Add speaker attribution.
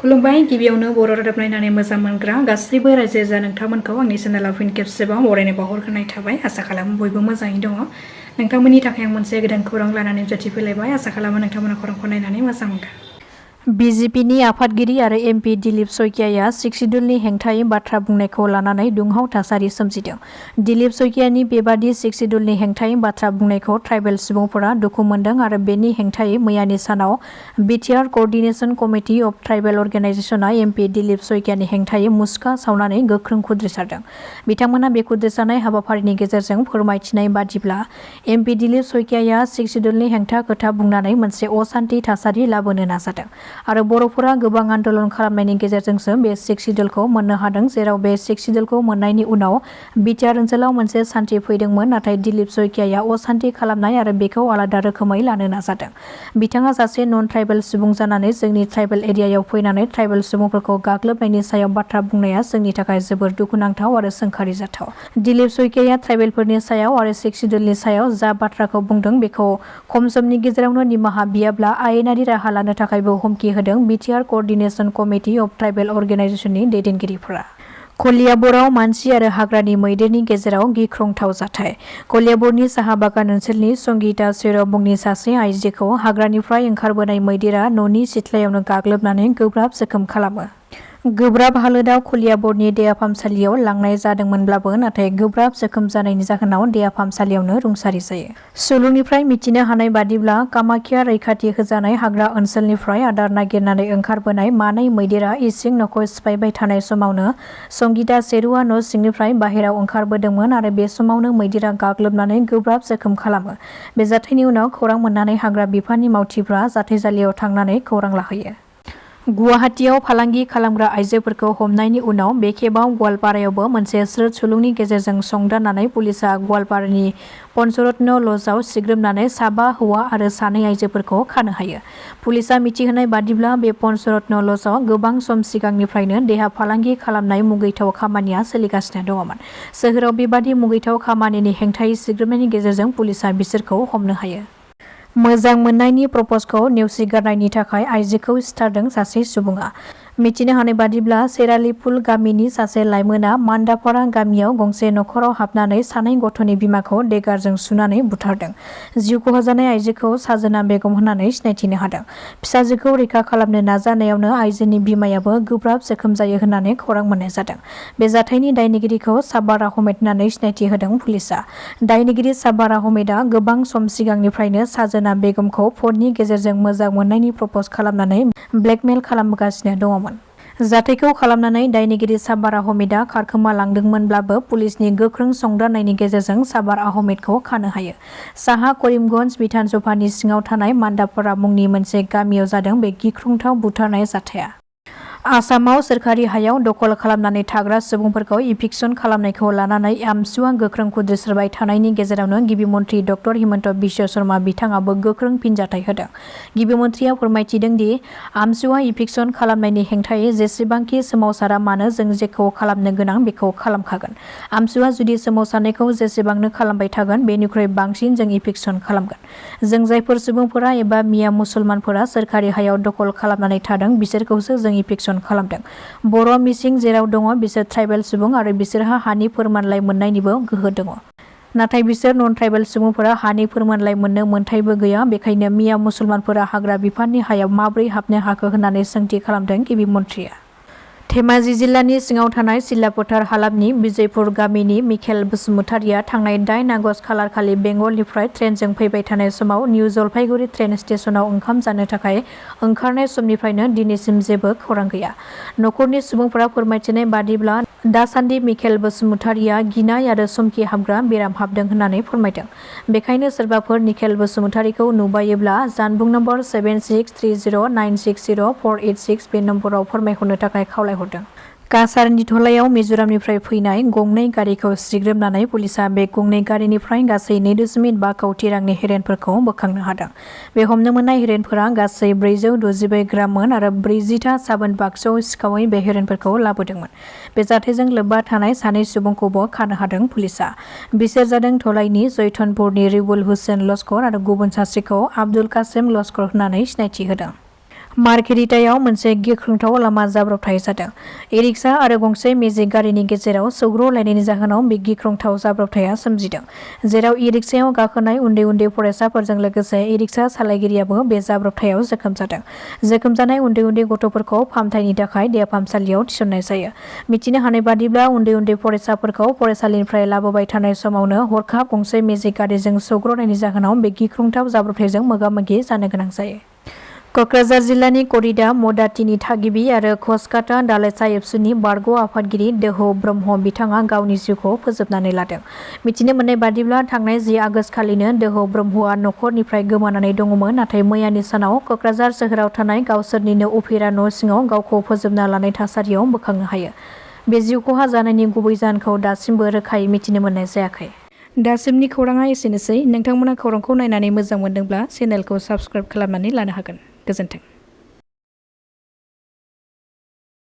Speaker 1: खुलुमबाय गिबियावनो बर' रादाब नायनानै मोजां मोनग्रा गासैबो रायजो राजा नोंथांमोनखौ आंनि चेनेलाव फिन खेबसेबाव बरायनाय बावहरग्रोनाय थाबाय। आसा खालामो बयबो मोजाङै दङ। नोंथांमोननि थाखाय आं मोनसे गोदान खौरां लानानै नुजाथिफैलायबाय। आसा खालामो नोंथांमोना खौरांखौ नायनानै मोजां मोनगोन। बिजेपिनि आफादगिरि आरो एमपि दिलीप सयकियाया सिक्स शिड्युलनि हेंथायै बाथ्रा बुंनायखौ लानानै दुंहाव थासारि सोमजिदों। दिलीप सयकियानि बेबादि सिक्स शिड्युलनि हेंथायै बाथ्रा बुंनायखौ ट्राइबेल सुबुंफोरा दुखु मोनदों आरो बेनि हेंथायै मैयानि सानाव BTR coordination committee of tribal अर्गेनाइजेशनआ एमपि दिलीप सयकियानि हेंथायै मुसुखा सावनानै गोख्रों खुद्रिसारदों। बिथांमोना बे खुद्रिसारनाय हाबाफारिनि गेजेरजों फोरमायथिनाय बादिब्ला एमपि दिलीप सयकियाया सिक्स शिड्युलनि हेंथा खोथा बुंनानै मोनसे असान्थि थासारि लाबोनो नाजादों आरो बर'फोरा गोबां आन्दोलन खालामनायनि गेजेरजोंसो बे सिक्स शिड्युलखौ मोननो हादों, जेराव बे सिक्स शिड्युलखौ मोननायनि उनाव BTR ओनसोलाव मोनसे सान्थि फैदोंमोन, नाथाय दिलीप सयकियाया असान्थि खालामनाय आरो बेखौ आलादा रोखोमै लानो नाजादों। बिथाङा सासे नन ट्राइबेल सुबुं जानानै जोंनि ट्राइबेल एरियायाव फैनानै ट्राइबेल सुबुंफोरखौ गाग्लोबनायनि सायाव बाथ्रा बुंनाया जोंनि थाखाय जोबोर दुखुनांथाव आरो सोंखारिजाथाव। दिलीप सयकियाया ट्राइबेलफोरनि सायाव आरो सिक्स शिड्युलनि सायाव जा बाथ्राखौ बुंदों बेखौ खम समनि गेजेरावनो निमाहा बियाब्ला आयेनारि राहा लानो थाखायबो हुमखि होदों BTR coordination committee of tribal अर्गेनाइजेशननि दैदेनगिरिफोरा। कलियाबराव मानसि आरो हाग्रानि मैदेरनि गेजेराव गिख्रंथाव जाथाय। कलियाबरनि साहा बागान ओनसोलनि संगीता सेराव मुंनि सासे आइजोखौ हाग्रानिफ्राय ओंखारबोनाय मैदेरा न'नि सिथ्लायावनो गाग्लोबनानै गोब्राब जोखोम खालामो। गोब्राब हालोदाव कलियाबरनि देहा फाहामसालियाव लांनाय जादोंमोनब्लाबो नाथाय गोब्राब जोखोम जानायनि जाहोनाव देहा फाहामसालियावनो रुंसारि जायो। सुलुंनिफ्राय मिथिनो हानाय बादिब्ला कामाख्या रैखाथि होजानाय हाग्रा ओनसोलनिफ्राय आदार नागिरनानै ओंखारबोनाय मानै मैदेरा इसिं न'खौ सिफायबाय थानाय समावनो संगीता सेरुआ न' सिंनिफ्राय बाहेराव ओंखारबोदोंमोन आरो बे समावनो मैदेरा गाग्लोबनानै गोब्राब जोखोम खालामो। बे जाथायनि उनाव खौरां मोननानै हाग्रा बिफाननि मावथिफ्रा जाथायजालियाव थांनानै खौरां लाहैयो। गुवाहाटीआव फालांगि खालामग्रा आइजोफोरखौ हमनायनि उनाव बे खेबाव गवालपारायावबो मोनसे स्रोद सुलुंनि गेजेरजों संदाननानै पुलिसआ गवालपारानि पन्चरत्न लजआव सिग्रोमनानै साबा हौवा आरो सानै आइजोफोरखौ खानो हायो। पुलिसआ मिथिहोनाय बादिब्ला बे पन्चरत्न लजआव गोबां सम सिगांनिफ्रायनो देहा फालांगि खालामनाय मुगैथाव खामानिया सोलिगासिनो दङमोन। सोहोराव बेबादि मुगैथाव खामानिनि हेंथायै सिग्रोमनायनि गेजेरजों पुलिसआ बिसोरखौ हमनो हायो। मोजां मोननायनि प्रप'जखौ नेवसिगारनायनि थाखाय आइजोखौ सिथारदों सासे सुबुङा। मिथिनो हानाय बादिब्ला सेरालिपुल गामिनि सासे लाइमोना मान्दापारा गामियाव गंसे न'खराव हाबनानै सानै गथ'नि बिमाखौ देगारजों सुनानै बुथारदों। जिउ खहा जानाय आइजोखौ साजोना बेगम होननानै सिनायथिनो हादों। फिसाजोखौ रैखा खालामनो नाजानायावनो आइजोनि बिमायाबो गोब्राब जोखोम जायो होननानै खौरां मोननाय जादों। बे जाथायनि दायनिगिरिखौ साब्बार आहमेद होननानै सिनायथि होदों पुलिसआ। दायनिगिरि साब्बार आहमेदआ गोबां सम सिगांनिफ्रायनो साजोना बेगमखौ फननि गेजेरजों मोजां मोननायनि प्रप'ज खालामनानै ब्लेकमेल खालामगासिनो दङमोन। जाथायखौ खालामनानै दायनिगिरि साब्बार आहमेदआ खारखोमा लांदोंमोनब्लाबो पुलिसनि गोख्रों संदाननायनि गेजेरजों साब्बार आहमेदखौ खानो हायो। साहा करिमगन्ज बिधान सभानि सिङाव थानाय मान्दापारा मुंनि मोनसे गामियाव जादों बे गिख्रंथाव बुथारनाय जाथाया। आसामाव सोरखारि हायाव दखल खालामनानै थाग्रा सुबुंफोरखौ इभिक्सन खालामनायखौ लानानै आमसुआ गोख्रों खुद्रिसारबाय थानायनि गेजेरावनो गिबि मन्थ्रि डक्टर हिमन्त बिश्व शर्मा बिथाङाबो गोख्रों फिनजाथाय होदों। गिबि मन्थ्रिया फोरमायथिदों दि आमसुआ इभिक्सन खालामनायनि हेंथायै जेसेबांखि सोमावसारा मानो जों जेखौ खालामनो गोनां बेखौ खालामखागोन। आमसुआ जुदि सोमावसारनायखौ जेसेबांनो खालामबाय थागोन बेनिख्रुइ बांसिन जों इभिक्सन खालामगोन। जों जायफोर सुबुंफोरा एबा मिया मुसलमानफोरा सोरखारि हायाव दखल खालामनानै थादों बिसोरखौसो जों इभिक्सन खालामदों। बर' मिसिं जेराव दङ बिसोर ट्राइबेल सुबुं आरो बिसोरहा हानि फोरमानलाइ मोननायनिबो गोहो दङ। नाथाय बिसोर नन ट्राइबेल सुबुंफोरा हानि फोरमानलाइ मोननो मोनथायबो गैया, बेखायनो मिया मुसलमानफोरा हाग्रा बिफाननि हायाव माबोरै हाबनो हाखो होननानै सोंथि खालामदों गिबि मन्थ्रिया। धेमाजि जिल्लानि सिङाव थानाय सिलाफोथार हालामनि बिजयपुर गामिनि मिखेल बसुमतारिया थांनाय 8 आगस्ट खालारखालि बेंगलनिफ्राय ट्रेनजों फैबाय थानाय समाव निउ जलपाइगुरि ट्रेन स्टेशनाव ओंखाम जानो थाखाय ओंखारनाय समनिफ्रायनो दिनैसिम जेबो खौरां गैया। न'खरनि सुबुंफोरा फोरमायथिनाय बादिब्ला दासान्दि मिखेल बसुमतारिया गिनाय आरो समखि हाबग्रा बेराम हाबदों होननानै फोरमायदों। बेखायनो सोरबाफोर निखेल बसुमतारिखौ नुबायोब्ला जानबुं नम्बर 7630960486 बे नम्बराव फोरमायहरनो थाखाय खावलायहरदों। काछारनि धलायाव मिजोरामनिफ्राय फैनाय गंनै गारिखौ सिग्रोमनानै पुलिसआ बे गंनै गारिनिफ्राय गासै 2.5 कौटि रांनि हेरेनफोरखौ बोखांनो हादों। बे हमनो मोननाय हेरेनफोरा गासै 462 ग्राममोन आरो 40था साबोन बाक्सुआव सिखावै बे हेरेनफोरखौ लाबोदोंमोन। बे जाथायजों लोब्बा थानाय सानै सुबुंखौबो खानो हादों पुलिसआ। बिसोर जादों धलाइनि जयधनपुरनि रिबुल हुसेन लस्कर आरो गुबुन सासेखौ आब्दुल कासेम लस्कर होननानै सिनायथि होदों। मार्केरिटायाव मोनसे गिख्रंथाव लामा जाब्रबथाय जादों। ई-रिक्शा आरो गंसे मेजिक गारिनि गेजेराव सौग्रावलायनायनि जाहोनाव बे गिख्रंथाव जाब्रबथाया सोमजिदों, जेराव ई-रिक्शायाव गाखोनाय उन्दै फरायसाफोरजों लोगोसे ई-रिक्शा सालायगिरियाबो बे जाब्रबथायाव जोखोम जादों। जोखोम जानाय उन्दै गथ'फोरखौ फाहामथायनि थाखाय देहा फाहामसालियाव थिसननाय जायो। मिथिनो हानाय बादिब्ला उन्दै फरायसाफोरखौ फरायसालिनिफ्राय लाबोबाय थानाय समावनो हरखाब गंसे मेजिक गारिजों सौग्रावनायनि जाहोनाव बे गिख्रंथाव जाब्रबथायजों मोगा-मोगि जानो गोनां जायो। क'क्राझार जिल्लानि करिदा मदातिनि थागिबि आरो कचकाता दालाइसा एबसुनि बारग' आफादगिरि दोहौ ब्रह्म बिथाङा गावनि जिउखौ फोजोबनानै लादों। मिथिनो मोननाय बादिब्ला थांनाय 10 आगस्ट खालिनो दोहौ ब्रह्मआ नखरनिफ्राय गोमानानै दङमोन, नाथाय मैयानि सानाव क'क्राझार सोहोराव थानाय गावसोरनिनो उफेरा न' सिङाव गावखौ फोजोबना लानाय थासारियाव बोखांनो हायो। बे जिउ खहा जानायनि गुबै जाहोनखौ दासिमबो रोखायै मिथिनो मोननाय जायाखै। दासिमनि खौराङा एसेनोसै। नोंथांमोना खौरांखौ नायनानै मोजां मोनदोंब्ला चेनेलखौ साबस्क्राइब खालामनानै लानो हागोन। गोजोन्थों।